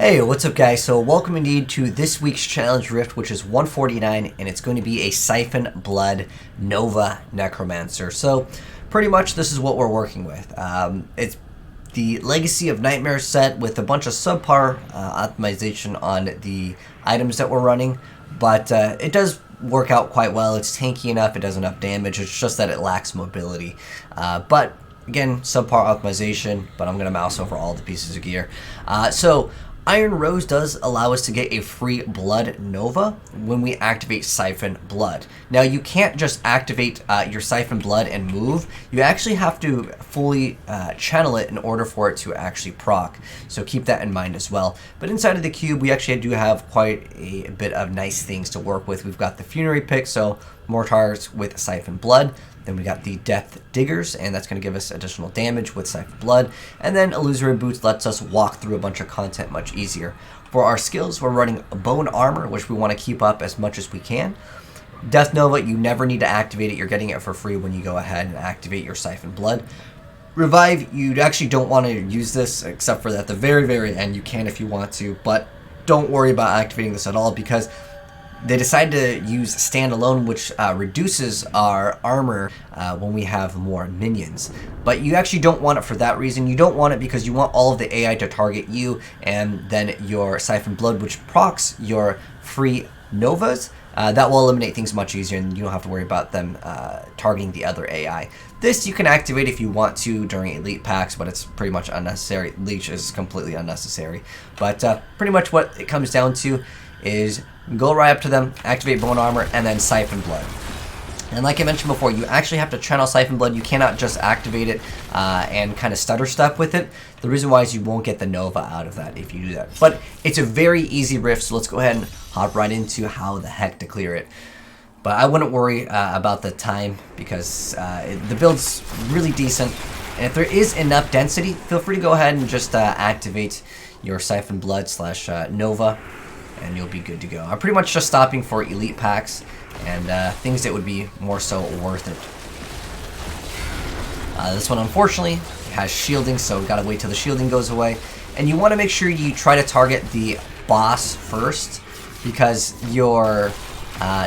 Hey, what's up guys? So welcome indeed to this week's challenge rift, which is 149, and it's going to be a Siphon Blood Nova Necromancer. So pretty much this is what we're working with. It's the Legacy of Nightmare set with a bunch of subpar optimization on the items that we're running, but it does work out quite well. It's tanky enough, it does enough damage, it's just that it lacks mobility. But again, subpar optimization, but I'm going to mouse over all the pieces of gear. So Iron Rose does allow us to get a free Blood Nova when we activate Siphon Blood. Now, you can't just activate your Siphon Blood and move. You actually have to fully channel it in order for it to actually proc. So keep that in mind as well. But inside of the cube, we actually do have quite a bit of nice things to work with. We've got the Funerary Pick, so Mortars with Siphon Blood. Then we got the Death Diggers, and that's going to give us additional damage with Siphon Blood. And then Illusory Boots lets us walk through a bunch of content much easier. For our skills, we're running Bone Armor, which we want to keep up as much as we can. Death Nova, you never need to activate it. You're getting it for free when you go ahead and activate your Siphon Blood. Revive, you actually don't want to use this, except for at the very, very end. You can if you want to, but don't worry about activating this at all, because they decided to use standalone, which reduces our armor when we have more minions. But you actually don't want it for that reason. You don't want it because you want all of the AI to target you, and then your Siphon Blood, which procs your free Novas. That will eliminate things much easier, and you don't have to worry about them targeting the other AI. This you can activate if you want to during elite packs, but it's pretty much unnecessary. Leech is completely unnecessary. But pretty much what it comes down to is go right up to them, activate Bone Armor, and then Siphon Blood. And like I mentioned before, you actually have to channel Siphon Blood. You cannot just activate it and kind of stutter step with it. The reason why is you won't get the Nova out of that if you do that. But it's a very easy rift, so let's go ahead and hop right into how the heck to clear it. But I wouldn't worry about the time, because the build's really decent. And if there is enough density, feel free to go ahead and just activate your Siphon Blood slash Nova, and you'll be good to go. I'm pretty much just stopping for elite packs and things that would be more so worth it. This one, unfortunately, has shielding, so we've got to wait till the shielding goes away. And you want to make sure you try to target the boss first, because your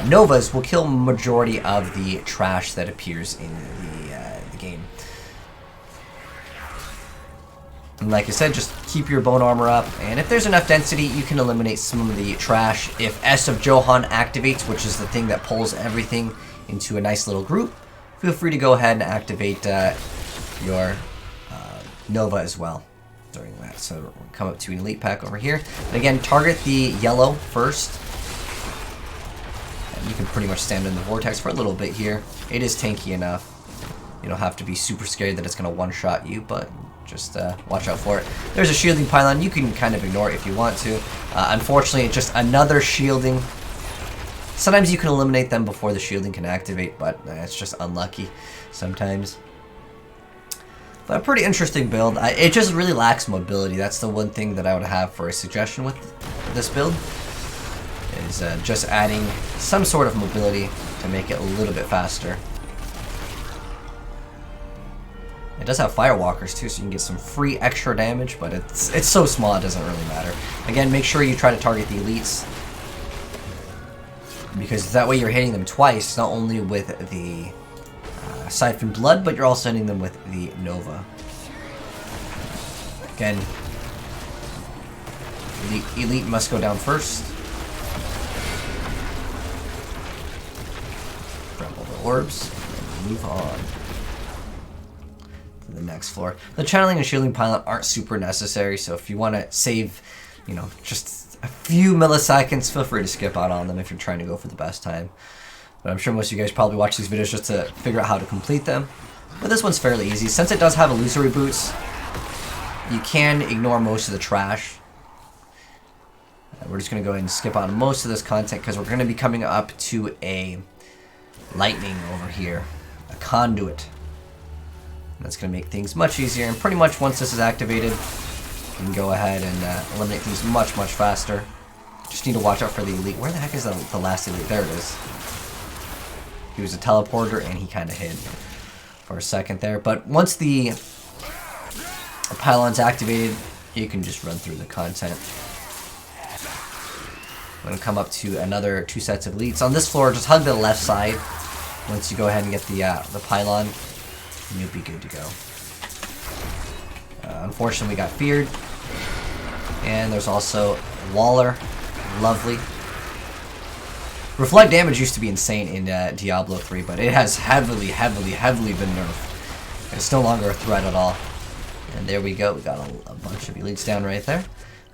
Novas will kill majority of the trash that appears in the game. And like I said, just keep your Bone Armor up, and if there's enough density, you can eliminate some of the trash. If S of Johan activates, which is the thing that pulls everything into a nice little group, feel free to go ahead and activate your Nova as well during that. So we'll come up to an elite pack over here. And again, target the yellow first. And you can pretty much stand in the vortex for a little bit here. It is tanky enough. You don't have to be super scared that it's going to one-shot you, but just watch out for it. There's a shielding pylon. You can kind of ignore it if you want to. Unfortunately, it's just another shielding. Sometimes you can eliminate them before the shielding can activate, but it's just unlucky sometimes. But a pretty interesting build. It just really lacks mobility. That's the one thing that I would have for a suggestion with this build, is just adding some sort of mobility to make it a little bit faster. It does have Firewalkers too, so you can get some free extra damage, but it's so small it doesn't really matter. Again, make sure you try to target the elites, because that way you're hitting them twice, not only with the Siphon Blood, but you're also hitting them with the Nova. Again, elite must go down first. Grab all the orbs and move on the next floor. The channeling and shielding pylon aren't super necessary, so if you want to save, just a few milliseconds, feel free to skip out on them if you're trying to go for the best time. But I'm sure most of you guys probably watch these videos just to figure out how to complete them. But this one's fairly easy. Since it does have illusory boots, you can ignore most of the trash. We're just going to go ahead and skip on most of this content, because we're going to be coming up to a lightning over here, a conduit. That's going to make things much easier, and pretty much once this is activated, you can go ahead and eliminate things much faster. Just need to watch out for the elite. Where the heck is the last elite? There it is. He was a teleporter, and he kind of hid for a second there. But once the pylon's activated, you can just run through the content I'm going to come up to another 2 sets of elites. On this floor, just hug the left side. Once you go ahead and get the pylon, you'll be good to go. Unfortunately, we got feared. And there's also Waller. Lovely. Reflect damage used to be insane in Diablo 3, but it has heavily been nerfed. It's no longer a threat at all. And there we go. We got a bunch of elites down right there.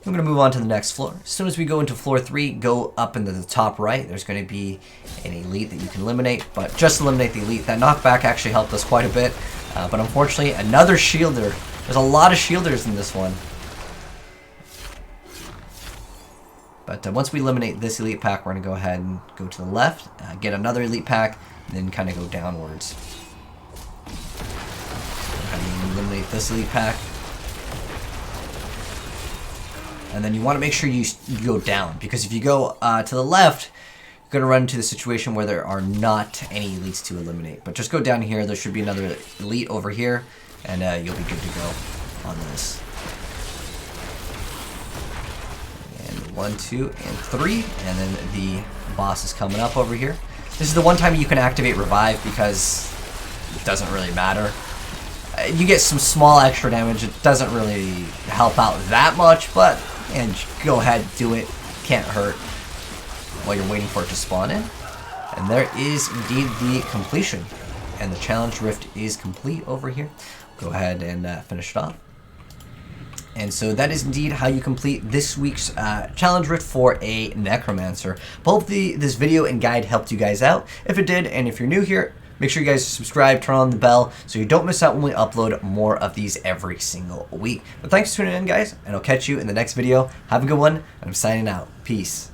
I'm going to move on to the next floor. As soon as we go into floor 3, go up into the top right. There's going to be an elite that you can eliminate, but just eliminate the elite. That knockback actually helped us quite a bit, but unfortunately, another shielder. There's a lot of shielders in this one. But once we eliminate this elite pack, we're going to go ahead and go to the left, get another elite pack, and then kind of go downwards. Eliminate this elite pack. And then you want to make sure you go down, because if you go to the left, you're going to run into the situation where there are not any elites to eliminate. But just go down here. There should be another elite over here, and you'll be good to go on this. And 1, 2, and 3, and then the boss is coming up over here. This is the one time you can activate revive, because it doesn't really matter. You get some small extra damage. It doesn't really help out that much, but and go ahead, do it. Can't hurt while you're waiting for it to spawn in. And there is indeed the completion. And the challenge rift is complete over here. Go ahead and finish it off. And so that is indeed how you complete this week's challenge rift for a Necromancer. Hopefully this video and guide helped you guys out. If it did, and if you're new here, make sure you guys subscribe, turn on the bell, so you don't miss out when we upload more of these every single week. But thanks for tuning in, guys, and I'll catch you in the next video. Have a good one, and I'm signing out. Peace.